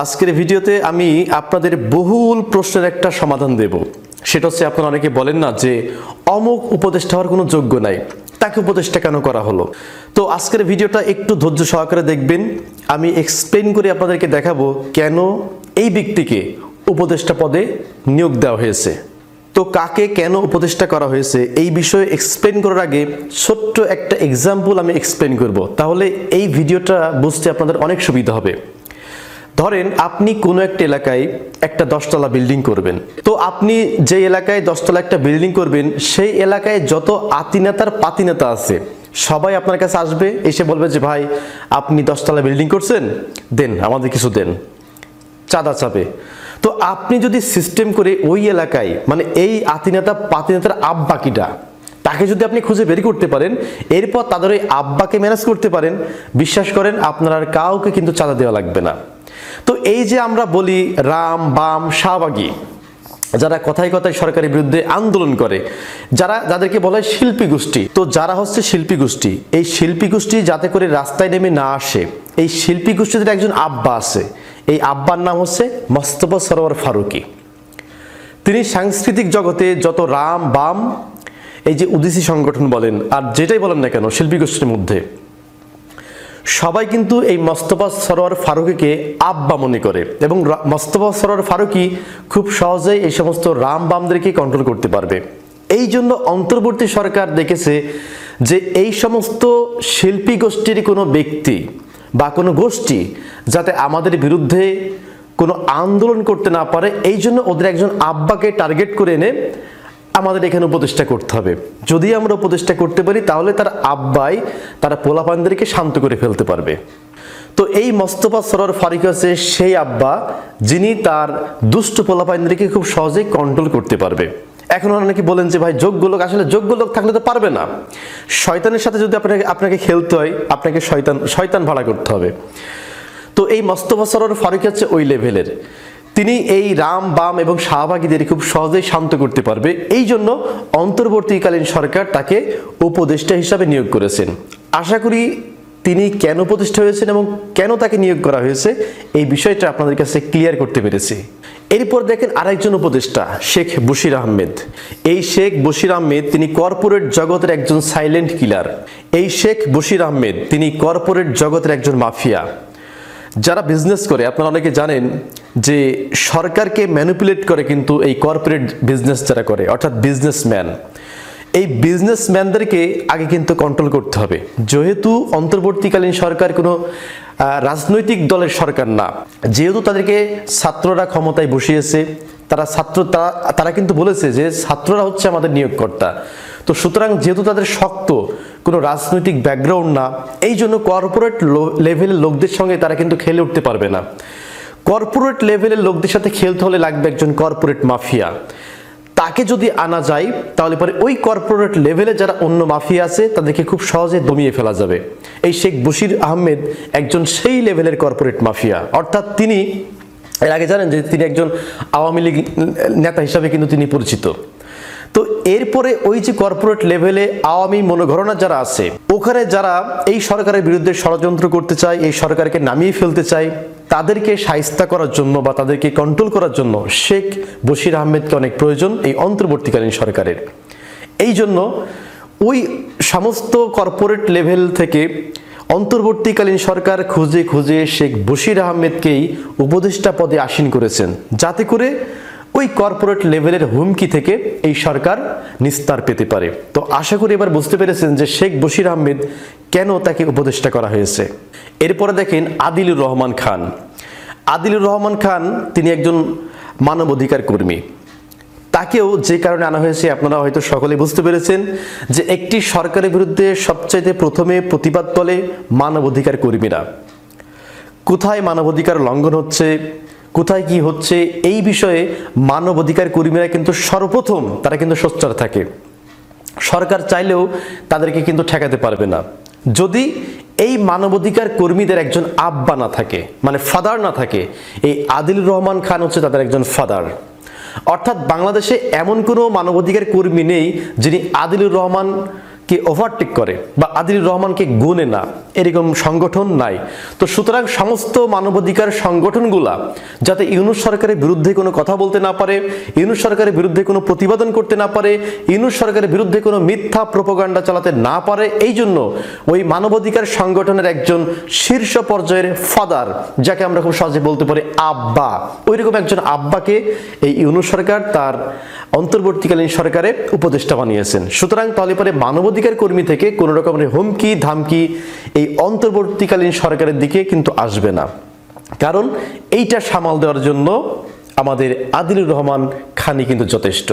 আজকের ভিডিওতে আমি আপনাদের বহুল প্রশ্নের একটা সমাধান দেব। সেটা হচ্ছে, আপনারা অনেকে বলেন না যে অমুক উপদেষ্টা হওয়ার কোনো যোগ্য নাই, তাকে উপদেষ্টা কেন করা হলো। তো আজকের ভিডিওটা একটু ধৈর্য সহকারে দেখবেন। আমি এক্সপ্লেন করে আপনাদেরকে দেখাবো কেন এই ব্যক্তিকে উপদেষ্টা পদে নিয়োগ দেওয়া হয়েছে। তো কাকে কেন উপদেষ্টা করা হয়েছে এই বিষয়ে এক্সপ্লেন করার আগে ছোট্ট একটা এক্সাম্পল আমি এক্সপ্লেন করব, তাহলে এই ভিডিওটা বুঝতে আপনাদের অনেক সুবিধা হবে। ধরেন আপনি কোনো একটা এলাকায় একটা 10তলা বিল্ডিং করবেন। তো আপনি যে এলাকায় 10তলা একটা বিল্ডিং করবেন, সেই এলাকায় যত আতিনেতার পাতিনেতা আছে সবাই আপনার কাছে আসবে, এসে বলবে যে ভাই আপনি 10তলা বিল্ডিং করছেন, দেন আমাদের কিছু দেন, চাঁদা চাবে। তো আপনি যদি সিস্টেম করে ওই এলাকায় মানে এই আতিনেতা পাতিনেতার আব্বাকিটা তাকে যদি আপনি খুঁজে বের করতে পারেন, এরপর তাদের ওই আব্বাকে ম্যানেজ করতে পারেন, বিশ্বাস করেন আপনার আর কাউকে কিন্তু চাঁদা দেওয়া লাগবে না। তো এই যে আমরা বলি রাম বাম শাহবাগী, যারা কথায় কথায় সরকারের বিরুদ্ধে আন্দোলন করে, যাদেরকে বলা হয় শিল্পী গোষ্ঠী, তো যারা হচ্ছে শিল্পী গোষ্ঠী, এই শিল্পী গোষ্ঠী যাতে করে রাস্তায় নেমে না আসে, এই শিল্পী গোষ্ঠীদের একজন আব্বা আছে। এই আব্বার নাম হচ্ছে মোস্তফা সরোয়ার ফারুকী। তিনি সাংস্কৃতিক জগতে যত রাম বাম এই যে উদিসি সংগঠন বলেন আর যেটাই বলেন না কেন শিল্পী গোষ্ঠীর মধ্যে সবাই কিন্তু এই মোস্তফা সরোয়ার ফারুকীকে আব্বা মনে করে, এবং মোস্তফা সরোয়ার ফারুকী খুব সহজেই এই সমস্ত রাম বামদেরকে কন্ট্রোল করতে পারবে। এই জন্য অন্তর্বর্তী সরকার দেখেছে যে এই সমস্ত শিল্পী গোষ্ঠীর কোনো ব্যক্তি বা কোনো গোষ্ঠী যাতে আমাদের বিরুদ্ধে কোনো আন্দোলন করতে না পারে, এই জন্য ওদের একজন আব্বাকে টার্গেট করে এনে আমাদের এখানে উপদেষ্টা করতে হবে। যদি আমরা উপদেষ্টা করতে পারি তাহলে তার আব্বাই তারা পোলাপানদেরকে শান্ত করে ফেলতে পারবে। তো এই মোস্তফা সরোয়ার ফারুকী হচ্ছে সেই আব্বা যিনি তার দুষ্ট পোলাপানদেরকে খুব সহজেই কন্ট্রোল করতে পারবে। এখন অনেকে বলেন যে ভাই যোগ্য লোক, আসলে যোগ্য লোক থাকলে তো পারবে না। শয়তানের সাথে যদি আপনাকে খেলতে হয়, আপনাকে শয়তান ভাড়া করতে হবে। তো এই মোস্তফা সরোয়ার ফারুকী হচ্ছে ওই লেভেলের। তিনি এই রাম বাম এবং শাহবাগীদের খুব সহজেই শান্ত করতে পারবে। এই জন্য অন্তর্বর্তীকালীন সরকার তাকে উপদেষ্টা হিসাবে নিয়োগ করেছেন। আশা করি তিনি কেন উপদেষ্টা হয়েছেন এবং কেন তাকে নিয়োগ করা হয়েছে এই বিষয়টা আপনাদের কাছে ক্লিয়ার করতে পেরেছি। এরপর দেখেন আরেকজন উপদেষ্টা, শেখ বশির আহমেদ। এই শেখ বশির আহমেদ তিনি কর্পোরেট জগতের একজন সাইলেন্ট কিলার। এই শেখ বশির আহমেদ তিনি কর্পোরেট জগতের একজন মাফিয়া। যারা বিজনেস করে আপনারা অনেকে জানেন যে সরকারকে ম্যানিপুলেট করে কিন্তু এই কর্পোরেট বিজনেস যারা করে, অর্থাৎ বিজনেসম্যান, এই বিজনেসম্যানদেরকে আগে কিন্তু কন্ট্রোল করতে হবে। যেহেতু অন্তর্বর্তীকালীন সরকার কোনো রাজনৈতিক দলের সরকার না, যেহেতু তাদেরকে ছাত্ররা ক্ষমতায় বসিয়েছে, তারা কিন্তু বলেছে যে ছাত্ররা হচ্ছে আমাদের নিয়োগকর্তা। তো সুতরাং যেহেতু তাদের শক্ত কোনো রাজনৈতিক ব্যাকগ্রাউন্ড না, এই জন্য কর্পোরেট লেভেলের লোকদের সঙ্গে তারা কিন্তু খেলে উঠতে পারবে না। কর্পোরেট লেভেলের লোকদের সাথে খেলতে হলে লাগবে একজন কর্পোরেট মাফিয়া। তাকে যদি আনা যায় তাহলে পরে ওই কর্পোরেট লেভেলে যারা অন্য মাফিয়া আছে তাদেরকে খুব সহজে দমিয়ে ফেলা যাবে। এই শেখ বশির আহমেদ একজন সেই লেভেলের কর্পোরেট মাফিয়া, অর্থাৎ তিনি এর আগে জানেন যে তিনি একজন আওয়ামী লীগ নেতা হিসাবে কিন্তু তিনি পরিচিত। তো এরপরে ওই যে কর্পোরেট লেভেলে আওয়ামী মনোঘরণা যারা আছে, ওখানে যারা এই সরকারের বিরুদ্ধে ষড়যন্ত্র করতে চায়, এই সরকারকে নামিয়ে ফেলতে চায়, তাদেরকে শায়েস্তা করার জন্য বা তাদেরকে কন্ট্রোল করার জন্য শেখ বশির আহমেদকে অনেক প্রয়োজন এই অন্তর্বর্তীকালীন সরকারের। এই জন্য ওই সমস্ত কর্পোরেট লেভেল থেকে অন্তর্বর্তীকালীন সরকার খুঁজে খুঁজে শেখ বশির আহমেদকেই উপদেষ্টা পদে আসীন করেছেন, যাতে করে ওই কর্পোরেট লেভেলের হুমকি থেকে এই সরকার নিস্তার পেতে পারে। তো আশা করি এবার বুঝতে পেরেছেন যে শেখ বশির আহমেদ কেন তাকে উপদেষ্টা করা হয়েছে। এরপরে দেখেন আদিলুর রহমান খান। আদিলুর রহমান খান তিনি একজন মানবাধিকার কর্মী। তাকেও যে কারণে আনা হয়েছে আপনারা হয়তো সকলে বুঝতে পেরেছেন যে একটি সরকারের বিরুদ্ধে সবচাইতে প্রথমে প্রতিবাদ তোলে মানবাধিকার কর্মীরা। কোথায় মানবাধিকার লঙ্ঘন হচ্ছে, কোথায় কি হচ্ছে, এই বিষয়ে মানবাধিকার কর্মীরা কিন্তু সর্বপ্রথম তারা কিন্তু সোচ্চার থাকে। সরকার চাইলেও তাদেরকে কিন্তু ঠেকাতে পারবে না যদি এই মানবাধিকার কর্মীদের একজন আব্বা না থাকে, মানে ফাদার না থাকে। এই আদিলুর রহমান খান হচ্ছে তাদের একজন ফাদার। অর্থাৎ বাংলাদেশে এমন কোনো মানবাধিকার কর্মী নেই যিনি আদিলুর রহমান কে ওভারটেক করে বা আদিলুর রহমানকে গুনে না, এরকম সংগঠন নাই। তো সুতরাং সমস্ত মানবাধিকার সংগঠনগুলা যাতে ইউনূস সরকারের বিরুদ্ধে কোনো কথা বলতে না পারে, ইউনূস সরকারের বিরুদ্ধে কোনো প্রতিবাদন করতে না পারে, ইউনূস সরকারের বিরুদ্ধে কোনো মিথ্যা প্রোপাগান্ডা চালাতে না পারে, এই জন্য ওই মানবাধিকার সংগঠনের একজন শীর্ষ পর্যায়ের ফাদার, যাকে আমরা খুব সহজে বলতে পারি আব্বা, ওইরকম একজন আব্বাকে এই ইউনূস সরকার তার অন্তর্বর্তীকালীন সরকারে উপদেষ্টা বানিয়েছেন। সুতরাং তাহলে পরে মানবাধিকার কর্মী থেকে কোনো রকমের হুমকি ধামকি এই অন্তর্বর্তীকালীন সরকারের দিকে কিন্তু আসবে না, কারণ এইটা সামাল দেওয়ার জন্য আমাদের আদিলুর রহমান খানি কিন্তু যথেষ্ট।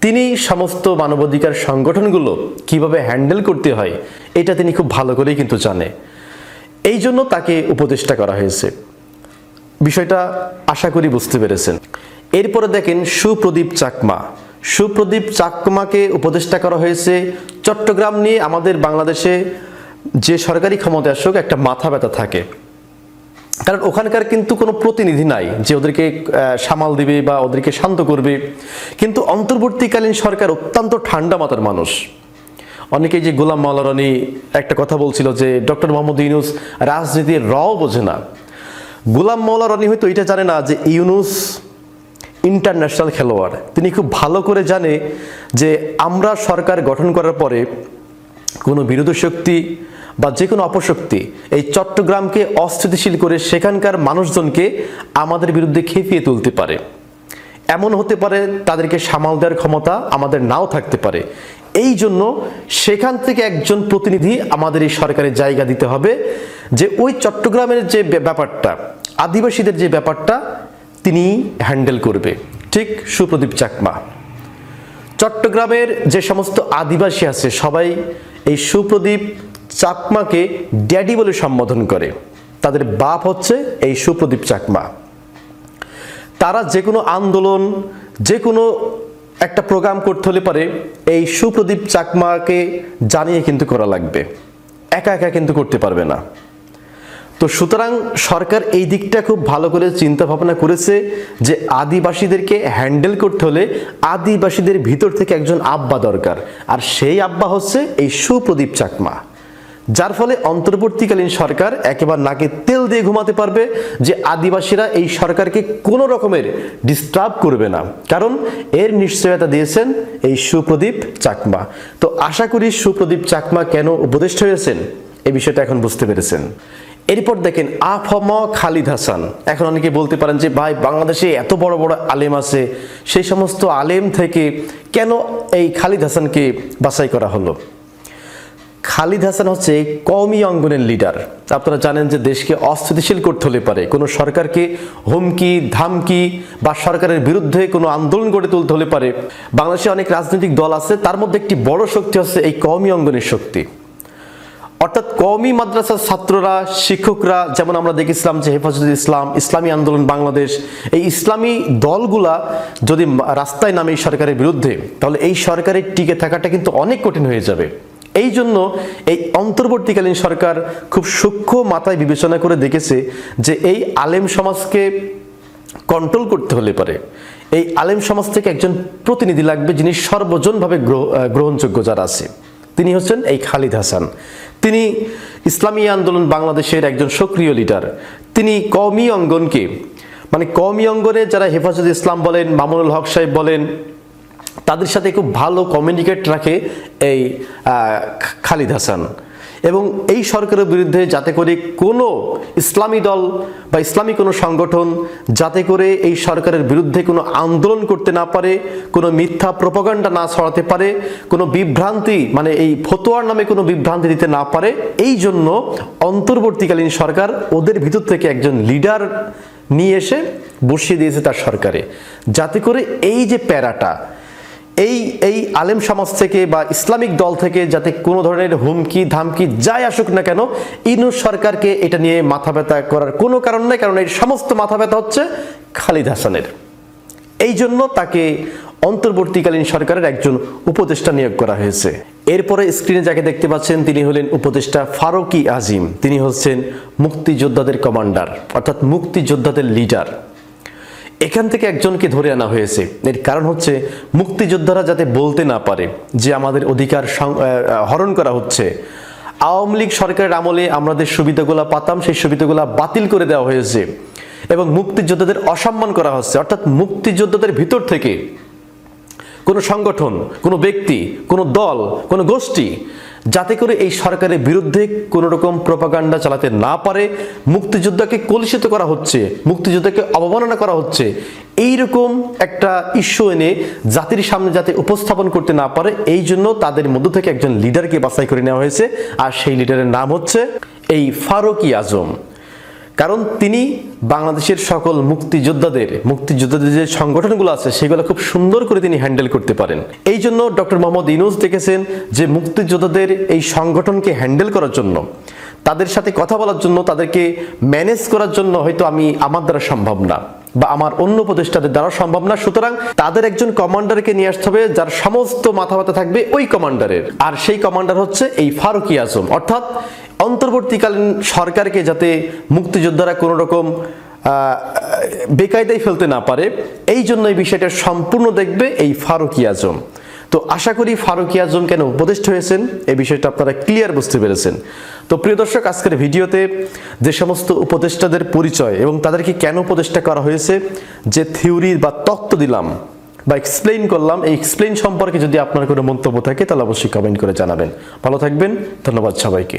তিনি সমস্ত মানবাধিকার সংগঠনগুলো কিভাবে হ্যান্ডেল করতে হয় এটা তিনি খুব ভালো করেই কিন্তু জানে, এই জন্য তাকে উপদেষ্টা করা হয়েছে। বিষয়টা আশা করি বুঝতে পেরেছেন। এরপরে দেখেন সুপ্রদীপ চাকমা। সুপ্রদীপ চাকমাকে উপদেষ্টা করা হয়েছে চট্টগ্রাম নিয়ে। আমাদের বাংলাদেশে যে সরকারি ক্ষমতা আসুক একটা মাথা ব্যথা থাকে, কারণ ওখানকার কিন্তু কোনো প্রতিনিধি নাই যে ওদেরকে সামাল দিবে বা ওদেরকে শান্ত করবে। কিন্তু অন্তর্বর্তীকালীন সরকার অত্যন্ত ঠান্ডা মাথার মানুষ। অনেকেই যে গোলাম মাওলা রনি একটা কথা বলছিল যে ডক্টর মোহাম্মদ ইউনূস রাজনীতির রও বোঝে না। গোলাম মাওলা রনি হয়তো এটা জানে না যে ইউনূস ইন্টারন্যাশনাল খেলোয়াড়। তিনি খুব ভালো করে জানে যে আমরা সরকার গঠন করার পরে কোনো বিরোধী শক্তি বা যে কোনো অপশক্তি এই চট্টগ্রামকে অস্থিতিশীল করে সেখানকার মানুষজনকে আমাদের বিরুদ্ধে খেপিয়ে তুলতে পারে। এমন হতে পারে তাদেরকে সামাল দেওয়ার ক্ষমতা আমাদের নাও থাকতে পারে। এই জন্য সেখান থেকে একজন প্রতিনিধি আমাদের এই সরকারের জায়গা দিতে হবে, যে ওই চট্টগ্রামের যে ব্যাপারটা, আদিবাসীদের যে ব্যাপারটা তিনি হ্যান্ডেল করবে। ঠিক সুপ্রদীপ চাকমা। চট্টগ্রামের যে সমস্ত আদিবাসী আছে সবাই এই সুপ্রদীপ চাকমাকে ড্যাডি বলে সম্বোধন করে। তাদের বাপ হচ্ছে এই সুপ্রদীপ চাকমা। তারা যে কোনো আন্দোলন, যে কোনো একটা প্রোগ্রাম করতে হলে পারে এই সুপ্রদীপ চাকমাকে জানিয়ে কিন্তু করা লাগবে, একা একা কিন্তু করতে পারবে না। তো সুতরাং সরকার এই দিকটা খুব ভালো করে চিন্তা ভাবনা করেছে যে আদিবাসীদেরকে হ্যান্ডেল করতে হলে আদিবাসীদের ভিতর থেকে একজন আব্বা দরকার, আর সেই আব্বা হচ্ছে এই সুপ্রদীপ চাকমা। যার ফলে অন্তর্বর্তীকালীন সরকার একেবারে নাকে তেল দিয়ে ঘুমাতে পারবে যে আদিবাসীরা এই সরকারকে কোনো রকমের ডিস্টার্ব করবে না, কারণ এর নিশ্চয়তা দিয়েছেন এই সুপ্রদীপ চাকমা। তো আশা করি সুপ্রদীপ চাকমা কেন উপদেষ্টা হয়েছেন এই বিষয়টা এখন বুঝতে পেরেছেন। এরপর দেখেন আফম খালিদ হাসান। এখন অনেকে বলতে পারেন যে ভাই বাংলাদেশে এত বড় বড় আলেম আছে, সেই সমস্ত আলেম থেকে কেন এই খালিদ হাসানকে বাছাই করা হলো? খালিদ হাসান হচ্ছে কওমি অঙ্গনের লিডার। আপনারা জানেন যে দেশকে অস্থিতিশীল করতে হলে পারে, কোনো সরকারকে হুমকি ধামকি বা সরকারের বিরুদ্ধে কোনো আন্দোলন গড়ে তুলতে হলে পারে বাংলাদেশে অনেক রাজনৈতিক দল আছে, তার মধ্যে একটি বড় শক্তি হচ্ছে এই কওমি অঙ্গনের শক্তি। অর্থাৎ কওমি মাদ্রাসার ছাত্ররা, শিক্ষকরা, যেমন আমরা দেখেছিলাম যে হেফাজতে ইসলাম, ইসলামী আন্দোলন বাংলাদেশ, এই ইসলামী দলগুলা যদি রাস্তায় নামে এই সরকারের বিরুদ্ধে, তাহলে এই সরকারের টিকে থাকাটা কিন্তু অনেক কঠিন হয়ে যাবে। এই জন্য এই অন্তর্বর্তীকালীন সরকার খুব সূক্ষ্ম মাথায় বিবেচনা করে দেখেছে যে এই আলেম সমাজকে কন্ট্রোল করতে হলে পারে এই আলেম সমাজ থেকে একজন প্রতিনিধি লাগবে যিনি সর্বজনভাবে গ্রহণযোগ্য যারা আছে। তিনি হচ্ছেন এই খালিদ হাসান। তিনি ইসলামী আন্দোলন বাংলাদেশের একজন সক্রিয় লিডার। তিনি কওমি অঙ্গনকে, মানে কওমি অঙ্গনে যারা হেফাজতে ইসলাম বলেন, মামুনুল হক সাহেব বলেন, তাদের সাথে খুব ভালো কমিউনিকেট রাখে এই খালিদ হাসান। এবং এই সরকারের বিরুদ্ধে যাতে করে কোনো ইসলামী দল বা ইসলামী কোনো সংগঠন যাতে করে এই সরকারের বিরুদ্ধে কোনো আন্দোলন করতে না পারে, কোনো মিথ্যা প্রোপাগান্ডা না ছড়াতে পারে, কোনো বিভ্রান্তি, মানে এই ফতোয়ার নামে কোনো বিভ্রান্তি দিতে না পারে, এই জন্য অন্তর্বর্তীকালীন সরকার ওদের ভিতর থেকে একজন লিডার নিয়ে এসে বসিয়ে দিয়েছে তার সরকারে, যাতে করে এই যে প্যারাটা এই আলেম সমাজ থেকে বা ইসলামিক দল থেকে যাতে কোনো ধরনের হুমকি ধামকি যাই আসুক না কেন, ইউনূস সরকারকে এটা নিয়ে মাথা ব্যথা করার কোনো কারণ নেই, কারণ এই সমস্ত মাথা ব্যথা হচ্ছে খালিদ হাসানের। এই জন্য তাকে অন্তর্বর্তীকালীন সরকারের একজন উপদেষ্টা নিয়োগ করা হয়েছে। এরপরে স্ক্রিনে যাকে দেখতে পাচ্ছেন তিনি হলেন উপদেষ্টা ফারুকী আজিম। তিনি হচ্ছেন মুক্তিযোদ্ধাদের কমান্ডার, অর্থাৎ মুক্তিযোদ্ধাদের লিডার। এখান থেকে একজনকে ধরে আনা হয়েছে। এর কারণ হচ্ছে মুক্তিযোদ্ধারা যাতে বলতে না পারে যে আমাদের অধিকার হরণ করা হচ্ছে। আওয়ামী লীগ সরকারের আমলে আমাদের সুবিধাগুলো পাতাম, সেই সুবিধাগুলো বাতিল করে দেওয়া হয়েছে এবং মুক্তিযোদ্ধাদের অসম্মান করা হচ্ছে। অর্থাৎ মুক্তিযোদ্ধাদের ভিতর থেকে কোনো সংগঠন, কোনো ব্যক্তি, কোনো দল, কোনো গোষ্ঠী যাতে করে এই সরকারের বিরুদ্ধে কোনো রকম প্রপাগান্ডা চালাতে না পারে, মুক্তিযোদ্ধাকে কলুষিত করা হচ্ছে, মুক্তিযোদ্ধাকে অবমাননা করা হচ্ছে, এইরকম একটা ইস্যু এনে জাতির সামনে যাতে উপস্থাপন করতে না পারে, এই জন্য তাদের মধ্য থেকে একজন লিডারকে বাছাই করে নেওয়া হয়েছে। আর সেই লিডারের নাম হচ্ছে এই ফারুকী আজম। কারণ তিনি বাংলাদেশের সকল মুক্তিযোদ্ধাদের যে সংগঠনগুলো আছে সেগুলো খুব সুন্দর করে তিনি হ্যান্ডেল করতে পারেন। এই জন্য ডক্টর মোহাম্মদ ইউনূস দেখেছেন যে মুক্তিযোদ্ধাদের এই সংগঠনকে হ্যান্ডেল করার জন্য, তাদের সাথে কথা বলার জন্য, তাদেরকে ম্যানেজ করার জন্য হয়তো আমার দ্বারা সম্ভব না বা আমার অন্য উপদেষ্টাদের দ্বারা সম্ভব না। সুতরাং তাদের একজন কমান্ডারকে নিয়ে আসতে হবে যার সমস্ত মাথা ব্যথা থাকবে ওই কমান্ডারের। আর সেই কমান্ডার হচ্ছে এই ফারুকী আজম। অর্থাৎ অন্তর্বর্তীকালীন সরকারকে যাতে মুক্তিযোদ্ধারা কোনো রকম বেকায়দায় ফেলতে না পারে, এই জন্য এই বিষয়টা সম্পূর্ণ দেখবে এই ফারুকী আজম। তো আশা করি ফারুকী আজম কেন উপদেষ্টা হয়েছেন এই বিষয়টা আপনারা ক্লিয়ার বুঝতে পেরেছেন। তো প্রিয় দর্শক, আজকের ভিডিওতে যে সমস্ত উপদেষ্টাদের পরিচয় এবং তাদেরকে কেন উপদেষ্টা করা হয়েছে, যে থিওরি বা তত্ত্ব দিলাম বা এক্সপ্লেইন করলাম, এই এক্সপ্লেইন সম্পর্কে যদি আপনার কোনো মন্তব্য থাকে তাহলে অবশ্যই কমেন্ট করে জানাবেন। ভালো থাকবেন, ধন্যবাদ সবাইকে।